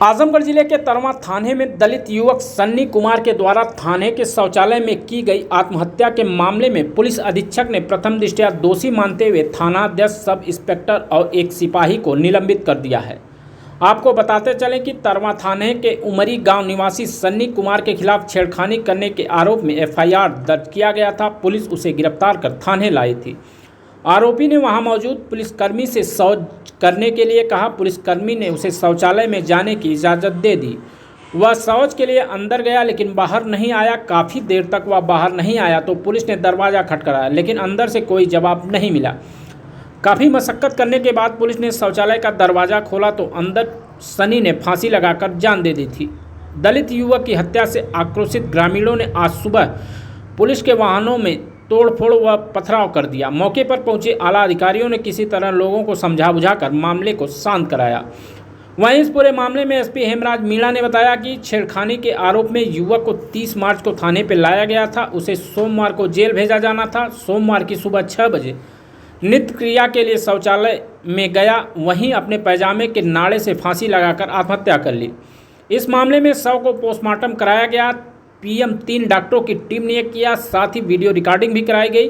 आजमगढ़ जिले के तरवा थाने में दलित युवक सन्नी कुमार के द्वारा थाने के शौचालय में की गई आत्महत्या के मामले में पुलिस अधीक्षक ने प्रथम दृष्टया दोषी मानते हुए थानाध्यक्ष, सब इंस्पेक्टर और एक सिपाही को निलंबित कर दिया है। आपको बताते चलें कि तरवा थाने के उमरी गांव निवासी सन्नी कुमार के खिलाफ छेड़खानी करने के आरोप में एफआईआर दर्ज किया गया था। पुलिस उसे गिरफ्तार कर थाने लाई थी। आरोपी ने वहां मौजूद पुलिसकर्मी से शौच करने के लिए कहा। पुलिसकर्मी ने उसे शौचालय में जाने की इजाज़त दे दी। वह शौच के लिए अंदर गया लेकिन बाहर नहीं आया। काफ़ी देर तक वह बाहर नहीं आया तो पुलिस ने दरवाज़ा खटखटाया लेकिन अंदर से कोई जवाब नहीं मिला। काफ़ी मशक्क़त करने के बाद पुलिस ने शौचालय का दरवाज़ा खोला तो अंदर सनी ने फांसी लगाकर जान दे दी थी। दलित युवक की हत्या से आक्रोशित ग्रामीणों ने आज सुबह पुलिस के वाहनों में तोड़फोड़ व पथराव कर दिया। मौके पर पहुंचे आला अधिकारियों ने किसी तरह लोगों को समझा बुझाकर मामले को शांत कराया। वहीं इस पूरे मामले में एसपी हेमराज मीणा ने बताया कि छेड़खानी के आरोप में युवक को 30 मार्च को थाने पर लाया गया था। उसे सोमवार को जेल भेजा जाना था। सोमवार की सुबह 6 बजे नित्य क्रिया के लिए शौचालय में गया, वहीं अपने पैजामे के नाड़े से फांसी लगाकर आत्महत्या कर ली। इस मामले में शव को पोस्टमार्टम कराया गया। पीएम 3 डॉक्टरों की टीम ने किया, साथ ही वीडियो रिकॉर्डिंग भी कराई गई।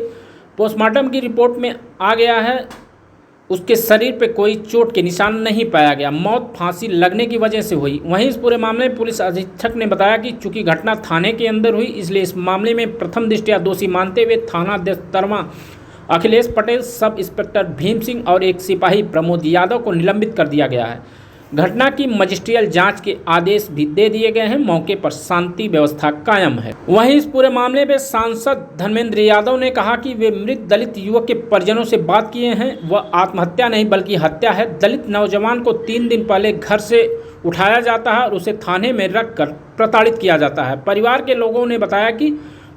पोस्टमार्टम की रिपोर्ट में आ गया है उसके शरीर पर कोई चोट के निशान नहीं पाया गया। मौत फांसी लगने की वजह से हुई। वहीं इस पूरे मामले में पुलिस अधीक्षक ने बताया कि चूंकि घटना थाने के अंदर हुई इसलिए इस मामले में प्रथम दृष्टया दोषी मानते हुए थानाध्यक्ष तरवा अखिलेश पटेल, सब इंस्पेक्टर भीम सिंह और एक सिपाही प्रमोद यादव को निलंबित कर दिया गया है। घटना की मजिस्ट्रियल जांच के आदेश भी दे दिए गए हैं। मौके पर शांति व्यवस्था कायम है। वहीं इस पूरे मामले में सांसद धर्मेंद्र यादव ने कहा कि वे मृत दलित युवक के परिजनों से बात किए हैं। वह आत्महत्या नहीं बल्कि हत्या है। दलित नौजवान को 3 दिन पहले घर से उठाया जाता है और उसे थाने में रखकर प्रताड़ित किया जाता है। परिवार के लोगों ने बताया कि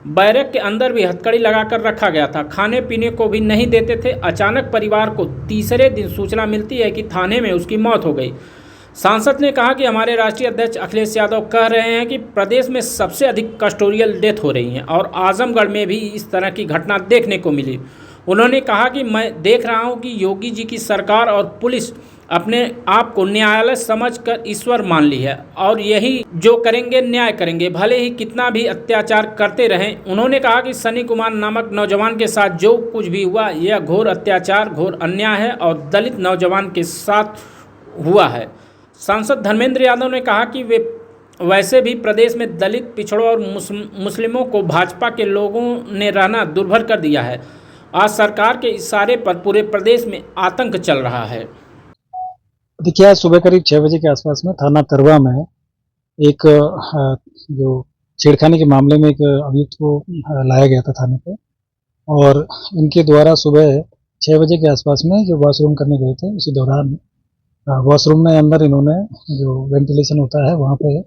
बैरक के अंदर भी हथकड़ी लगाकर रखा गया था। खाने पीने को भी नहीं देते थे। अचानक परिवार को तीसरे दिन सूचना मिलती है कि थाने में उसकी मौत हो गई। सांसद ने कहा कि हमारे राष्ट्रीय अध्यक्ष अखिलेश यादव कह रहे हैं कि प्रदेश में सबसे अधिक कस्टोडियल डेथ हो रही हैं और आजमगढ़ में भी इस तरह की घटना देखने को मिली। उन्होंने कहा कि मैं देख रहा हूं कि योगी जी की सरकार और पुलिस अपने आप को न्यायालय समझकर ईश्वर मान ली है और यही जो करेंगे न्याय करेंगे, भले ही कितना भी अत्याचार करते रहें। उन्होंने कहा कि सनी कुमार नामक नौजवान के साथ जो कुछ भी हुआ यह घोर अत्याचार, घोर अन्याय है और दलित नौजवान के साथ हुआ है। सांसद धर्मेंद्र यादव ने कहा कि वे वैसे भी प्रदेश में दलित, पिछड़ों और मुस्लिमों को भाजपा के लोगों ने रहना दुर्भर कर दिया है। आज सरकार के इशारे पर पूरे प्रदेश में आतंक चल रहा है। देखिए, सुबह करीब 6 बजे के आसपास में थाना तरवा में एक जो छेड़खानी के मामले में एक अभियुक्त को लाया गया था थाने पे और इनके द्वारा सुबह 6 बजे के आसपास में जो वॉशरूम करने गए थे उसी दौरान वॉशरूम में अंदर इन्होंने जो वेंटिलेशन होता है वहाँ पे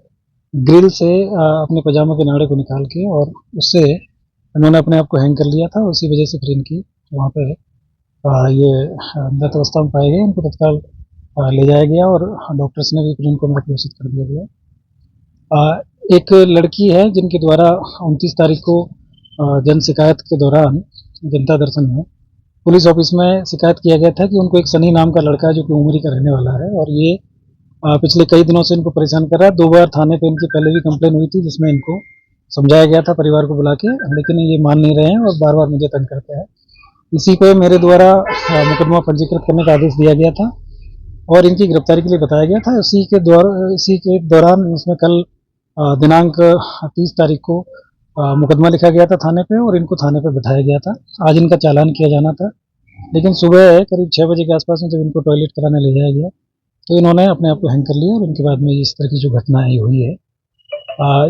ग्रिल से अपने पजामा के नाड़े को निकाल के और उससे इन्होंने अपने आप को हैंग कर लिया था। उसी वजह से फिर इनकी वहाँ पे ये मृत अवस्था में पाए गए। इनको तत्काल ले जाया गया और डॉक्टर्स ने भी फिर इनको मृत घोषित कर दिया गया। एक लड़की है जिनके द्वारा 29 तारीख को जन शिकायत के दौरान जनता दर्शन में पुलिस ऑफिस में शिकायत किया गया था कि उनको एक सनी नाम का लड़का है जो कि उमरी का रहने वाला है और ये पिछले कई दिनों से इनको परेशान कर रहा है। 2 बार थाने पे इनकी पहले भी कंप्लेन हुई थी जिसमें इनको समझाया गया था परिवार को बुला के, लेकिन ये मान नहीं रहे हैं और बार बार मुझे तंग करते हैं। इसी पे मेरे द्वारा मुकदमा पंजीकृत करने का आदेश दिया गया था और इनकी गिरफ्तारी के लिए बताया गया था। इसी के दौरान इसमें कल दिनांक 30 तारीख को मुकदमा लिखा गया था थाने पे और इनको थाने पे बिठाया गया था। आज इनका चालान किया जाना था, लेकिन सुबह करीब 6 बजे के आसपास में जब इनको टॉयलेट कराने ले जाया गया तो इन्होंने अपने आप को हैंग कर लिया और इनके बाद में इस तरह की जो घटना है हुई है।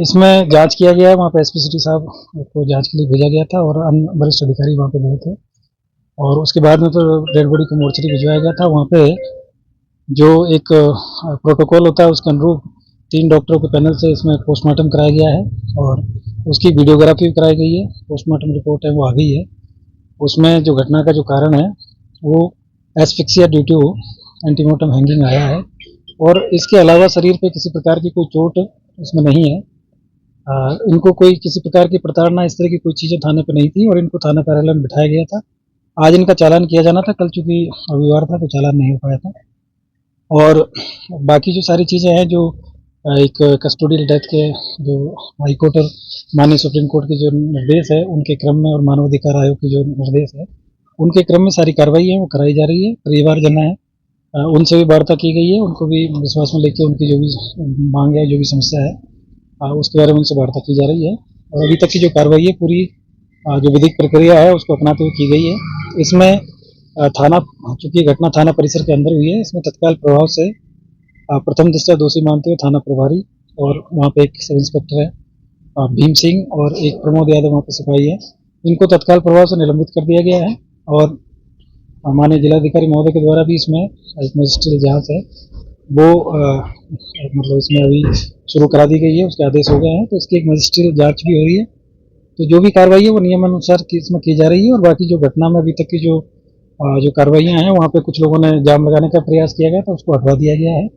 इसमें जांच किया गया है। वहाँ पे एसपी सिटी साहब को जांच के लिए भेजा गया था और अन्य वरिष्ठ अधिकारी वहाँ पे गए थे और उसके बाद में तो डेड बॉडी को मोर्चरी भिजवाया गया था। वहाँ पे जो एक प्रोटोकॉल होता है उसके अनुरूप 3 डॉक्टरों के पैनल से इसमें पोस्टमार्टम कराया गया है और उसकी वीडियोग्राफी भी कराई गई है। पोस्टमार्टम रिपोर्ट है वो आ गई है। उसमें जो घटना का जो कारण है वो asphyxia due to antemortem hanging आया है और इसके अलावा शरीर पे किसी प्रकार की कोई चोट इसमें नहीं है। इनको कोई किसी प्रकार की प्रताड़ना इस तरह की कोई चीज़ें थाने पर नहीं थी और इनको थाना कार्यालय में बिठाया गया था। आज इनका चालान किया जाना था, कल चूँकि रविवार था तो चालान नहीं हो पाया था और बाकी जो सारी चीज़ें हैं जो एक कस्टोडियल डेथ के जो हाईकोर्ट और माननीय सुप्रीम कोर्ट के जो निर्देश है उनके क्रम में और मानवाधिकार आयोग के जो निर्देश है उनके क्रम में सारी कार्रवाई है वो कराई जा रही है। परिवारजन है उनसे भी वार्ता की गई है, उनको भी विश्वास में लेकर उनकी जो भी मांग है जो भी समस्या है उसके बारे में उनसे वार्ता की जा रही है। और अभी तक की जो कार्रवाई है पूरी जो विधिक प्रक्रिया है उसको अपनाते हुए की गई है। इसमें थाना, चूंकि घटना थाना परिसर के अंदर हुई है, इसमें तत्काल प्रभाव से प्रथम दृष्टया दोषी मानते हुए थाना प्रभारी और वहाँ पे एक सब इंस्पेक्टर है भीम सिंह और एक प्रमोद यादव वहाँ पे सिपाही है, इनको तत्काल प्रभाव से निलंबित कर दिया गया है। और माननीय जिलाधिकारी महोदय के द्वारा भी इसमें एक मजिस्ट्रियल जांच है वो मतलब इसमें अभी शुरू करा दी गई है, उसके आदेश हो गए हैं, तो इसकी एक मजिस्ट्रियल जांच भी हो रही है। तो जो भी कार्रवाई है वो नियमानुसार इसमें की जा रही है। और बाकी जो घटना में अभी तक की जो कार्रवाइयाँ हैं वहाँ पे कुछ लोगों ने जाम लगाने का प्रयास किया गया था, उसको हटवा दिया गया है।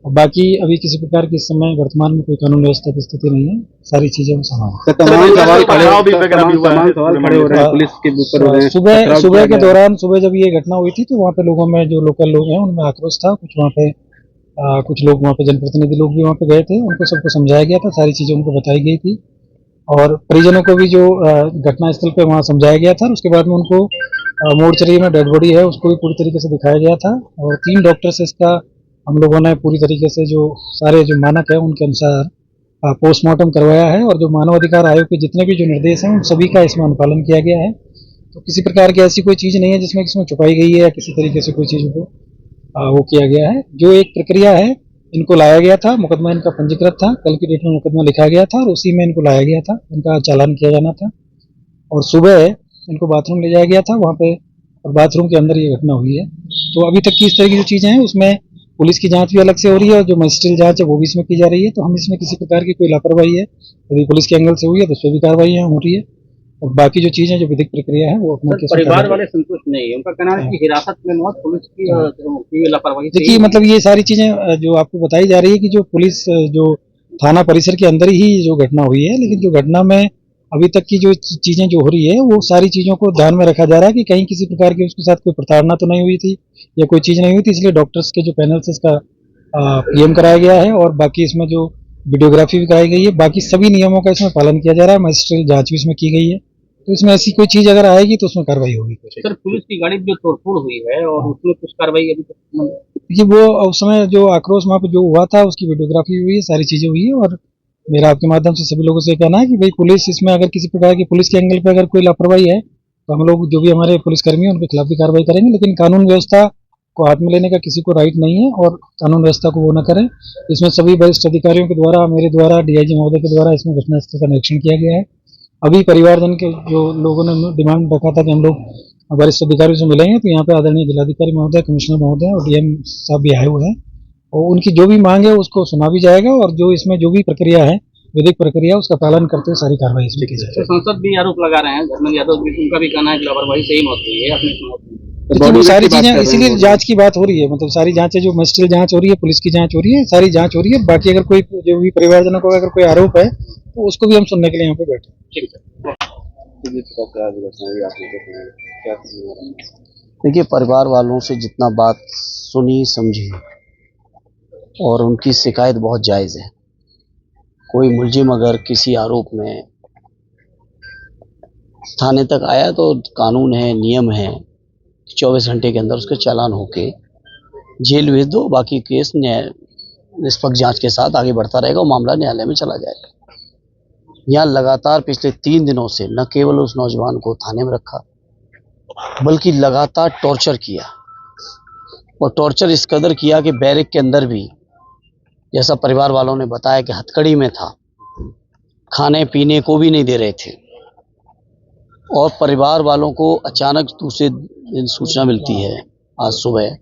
और बाकी अभी किसी प्रकार की इस समय वर्तमान में कोई कानून व्यवस्था की स्थिति नहीं है, सारी चीजें वो समान। तमाम सवाल खड़े हो रहे हैं पुलिस के ऊपर। सुबह के दौरान, सुबह जब ये घटना हुई थी तो वहाँ पे लोगों में जो लोकल लोग हैं उनमें आक्रोश था। कुछ वहाँ पे कुछ लोग वहाँ पे जनप्रतिनिधि लोग भी वहाँ पे गए थे, उनको सबको समझाया गया था, सारी चीजें उनको बताई गई थी और परिजनों को भी जो घटनास्थल पे वहाँ समझाया गया था। उसके बाद में उनको मोर्चरी में डेड बॉडी है उसको भी पूरी तरीके से दिखाया गया था और 3 डॉक्टर से इसका हम लोगों ने पूरी तरीके से जो सारे जो मानक है उनके अनुसार पोस्टमार्टम करवाया है। और जो मानवाधिकार आयोग के जितने भी जो निर्देश हैं उन सभी का इसमें अनुपालन किया गया है। तो किसी प्रकार की ऐसी कोई चीज़ नहीं है जिसमें इसमें छुपाई गई है या किसी तरीके से कोई चीज़ को वो किया गया है। जो एक प्रक्रिया है, इनको लाया गया था, मुकदमा इनका पंजीकृत था, कल की डेट में मुकदमा लिखा गया था और उसी में इनको लाया गया था, इनका चालान किया जाना था और सुबह इनको बाथरूम ले जाया गया था वहाँ पे और बाथरूम के अंदर ये घटना हुई है। तो अभी तक की इस तरह की जो चीज़ें हैं उसमें पुलिस की जांच भी अलग से हो रही है और जो मजिस्ट्रियल जांच है वो भी इसमें की जा रही है। तो हम इसमें किसी प्रकार की कोई लापरवाही है यदि पुलिस के एंगल से हुई है तो उस पर भी कार्रवाई हो रही है और बाकी जो चीज़ें जो विधिक प्रक्रिया है वो अपना परिवार वाले संतुष्ट नहीं है, उनका कहना है कि हिरासत में मौत पुलिस की लापरवाही। देखिए मतलब ये सारी चीज़ें जो आपको बताई जा रही है कि जो पुलिस जो थाना परिसर के अंदर ही जो घटना हुई है, लेकिन जो घटना में अभी तक की जो चीज़ें जो हो रही है वो सारी चीज़ों को ध्यान में रखा जा रहा है कि कहीं किसी प्रकार की उसके साथ कोई प्रताड़ना तो नहीं हुई थी या कोई चीज़ नहीं हुई थी, इसलिए डॉक्टर्स के जो पैनल से इसका पीएम कराया गया है और बाकी इसमें जो वीडियोग्राफी भी कराई गई है, बाकी सभी नियमों का इसमें पालन किया जा रहा है। मजिस्ट्रियल जांच भी इसमें की गई है, तो इसमें ऐसी कोई चीज़ अगर आएगी तो उसमें कार्रवाई होगी। सर पुलिस की गाड़ी जो तोड़फोड़ हुई है और उसमें कुछ कार्रवाई अभी तक? देखिए वो उस समय जो आक्रोश वहाँ पे जो हुआ था उसकी वीडियोग्राफी हुई है, सारी चीज़ें हुई है और मेरा आपके माध्यम से सभी लोगों से कहना है कि भाई पुलिस इसमें अगर किसी प्रकार की पुलिस के एंगल पे अगर कोई लापरवाही है तो हम लोग जो भी हमारे पुलिसकर्मी हैं उनके खिलाफ भी कार्रवाई करेंगे, लेकिन कानून व्यवस्था को हाथ में लेने का किसी को राइट नहीं है और कानून व्यवस्था को वो न करें। इसमें सभी वरिष्ठ अधिकारियों के द्वारा, मेरे द्वारा, डीआईजी महोदय के द्वारा इसमें घटनास्थल का निरीक्षण किया गया है। अभी परिवारजन के जो लोगों ने डिमांड रखा था कि हम लोग वरिष्ठ अधिकारियों से मिलेंगे, तो यहाँ पे आदरणीय जिलाधिकारी महोदय, कमिश्नर महोदय और डीएम साहब भी आए हुए हैं और उनकी जो भी मांग है उसको सुना भी जाएगा और जो इसमें जो भी प्रक्रिया है, विधिक प्रक्रिया, उसका पालन करते हुए सारी कार्रवाई इसमें की जाएगी। संसद भी आरोप लगा रहे हैं, धर्मेंद्र यादव भी, उनका भी कहना है कि लापरवाही से ही मौत हुई है अपनी। देखिए वो सारी चीजें इसीलिए जांच की बात हो रही है, मतलब सारी जांचें जो मजिस्ट्रियल जांच हो रही है, पुलिस की जांच हो रही है, सारी जांच हो रही है। बाकी अगर कोई जो भी परिवारजनों को अगर कोई आरोप है तो उसको भी हम सुनने के लिए यहाँ पे बैठे। देखिए परिवार वालों से जितना बात सुनी समझी और उनकी शिकायत बहुत जायज़ है। कोई मुलजिम अगर किसी आरोप में थाने तक आया तो कानून है, नियम है, 24 घंटे के अंदर उसका चालान होके जेल भेज दो, बाकी केस निष्पक्ष जांच के साथ आगे बढ़ता रहेगा और मामला न्यायालय में चला जाएगा। यहाँ लगातार पिछले 3 दिनों से न केवल उस नौजवान को थाने में रखा बल्कि लगातार टॉर्चर किया और टॉर्चर इस कदर किया कि बैरक के अंदर भी, जैसा परिवार वालों ने बताया कि हथकड़ी में था, खाने पीने को भी नहीं दे रहे थे और परिवार वालों को अचानक दूसरे दिन सूचना मिलती है आज सुबह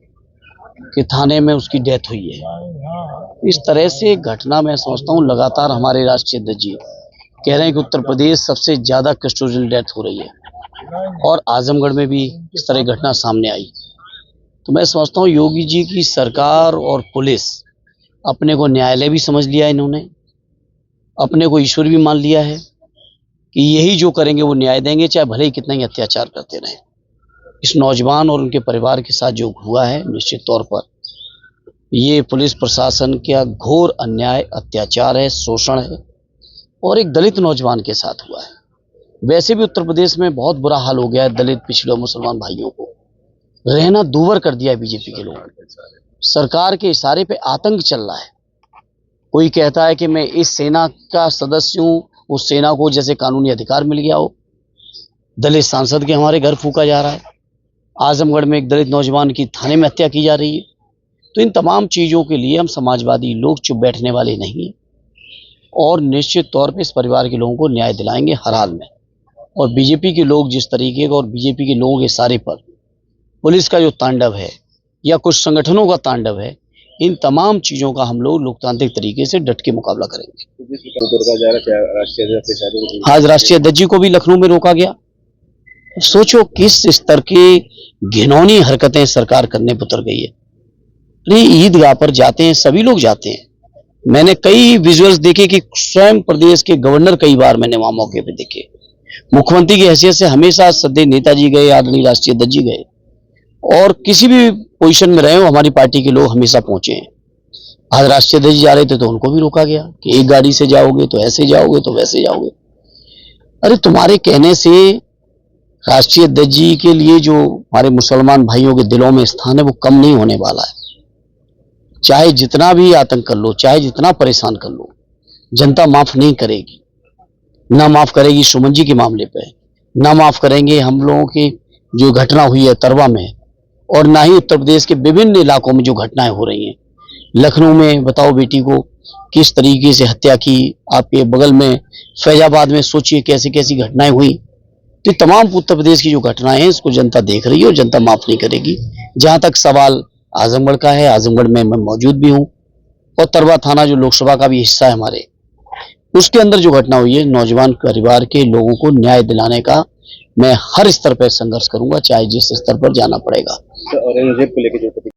कि थाने में उसकी डेथ हुई है। इस तरह से घटना मैं समझता हूँ लगातार हमारे राष्ट्रीय अध्यक्ष जी कह रहे हैं कि उत्तर प्रदेश सबसे ज़्यादा कस्टोडियल डेथ हो रही है और आजमगढ़ में भी इस तरह की घटना सामने आई। तो मैं समझता हूँ योगी जी की सरकार और पुलिस अपने को न्यायालय भी समझ लिया, इन्होंने अपने को ईश्वर भी मान लिया है कि यही जो करेंगे वो न्याय देंगे, चाहे भले ही कितना ही अत्याचार करते रहें। इस नौजवान और उनके परिवार के साथ जो हुआ है निश्चित तौर पर ये पुलिस प्रशासन का घोर अन्याय, अत्याचार है, शोषण है और एक दलित नौजवान के साथ हुआ है। वैसे भी उत्तर प्रदेश में बहुत बुरा हाल हो गया है, दलित पिछड़े मुसलमान भाइयों को रहना दूभर कर दिया है बीजेपी के लोगों ने। सरकार के इशारे पे आतंक चल रहा है। कोई कहता है कि मैं इस सेना का सदस्य हूं, उस सेना को जैसे कानूनी अधिकार मिल गया हो। दलित सांसद के हमारे घर फूका जा रहा है। आजमगढ़ में एक दलित नौजवान की थाने में हत्या की जा रही है। तो इन तमाम चीज़ों के लिए हम समाजवादी लोग चुप बैठने वाले नहीं हैं और निश्चित तौर पे इस परिवार के लोगों को न्याय दिलाएंगे हर हाल में। और बीजेपी के लोग जिस तरीके का और बीजेपी के लोगों के इशारे पर पुलिस का जो तांडव है या कुछ संगठनों का तांडव है, इन तमाम चीज़ों का हम लोग लोकतांत्रिक तरीके से डट के मुकाबला करेंगे। आज राष्ट्रीय अध्यक्ष जी को भी लखनऊ में रोका गया। सोचो किस स्तर की घिनौनी हरकतें सरकार करने पर उतर गई है। ईदगाह पर जाते हैं, सभी लोग जाते हैं। मैंने कई विजुअल्स देखे कि स्वयं प्रदेश के गवर्नर कई बार मैंने वहां मौके पे देखे। मुख्यमंत्री की हैसियत से हमेशा सदैव नेताजी गए, आदरणीय राष्ट्रीय अध्यक्ष जी गए और किसी भी पोजीशन में रहे हो हमारी पार्टी के लोग हमेशा पहुंचे हैं। आज राष्ट्रीय अध्यक्ष जा रहे थे तो उनको भी रोका गया कि एक गाड़ी से जाओगे तो ऐसे जाओगे तो वैसे जाओगे। अरे तुम्हारे कहने से राष्ट्रीय अध्यक्ष जी के लिए जो हमारे मुसलमान भाइयों के दिलों में स्थान है वो कम नहीं होने वाला है। चाहे जितना भी आतंक कर लो, चाहे जितना परेशान कर लो, जनता माफ नहीं करेगी। ना माफ करेगी सुमन जी के मामले पे, ना माफ करेंगे हम लोगों की जो घटना हुई है तरवा में, और ना ही उत्तर प्रदेश के विभिन्न इलाकों में जो घटनाएं हो रही हैं। लखनऊ में बताओ बेटी को किस तरीके से हत्या की, आपके बगल में फैजाबाद में सोचिए कैसी कैसी घटनाएं हुई। तो तमाम उत्तर प्रदेश की जो घटनाएं हैं इसको जनता देख रही है और जनता माफ नहीं करेगी। जहां तक सवाल आजमगढ़ का है, आजमगढ़ में मैं मौजूद भी हूं और तरवा थाना जो लोकसभा का भी हिस्सा है हमारे, उसके अंदर जो घटना हुई है, नौजवान परिवार के लोगों को न्याय दिलाने का मैं हर स्तर पर संघर्ष करूंगा, चाहे जिस स्तर पर जाना पड़ेगा। औरंगजेब को लेकर जो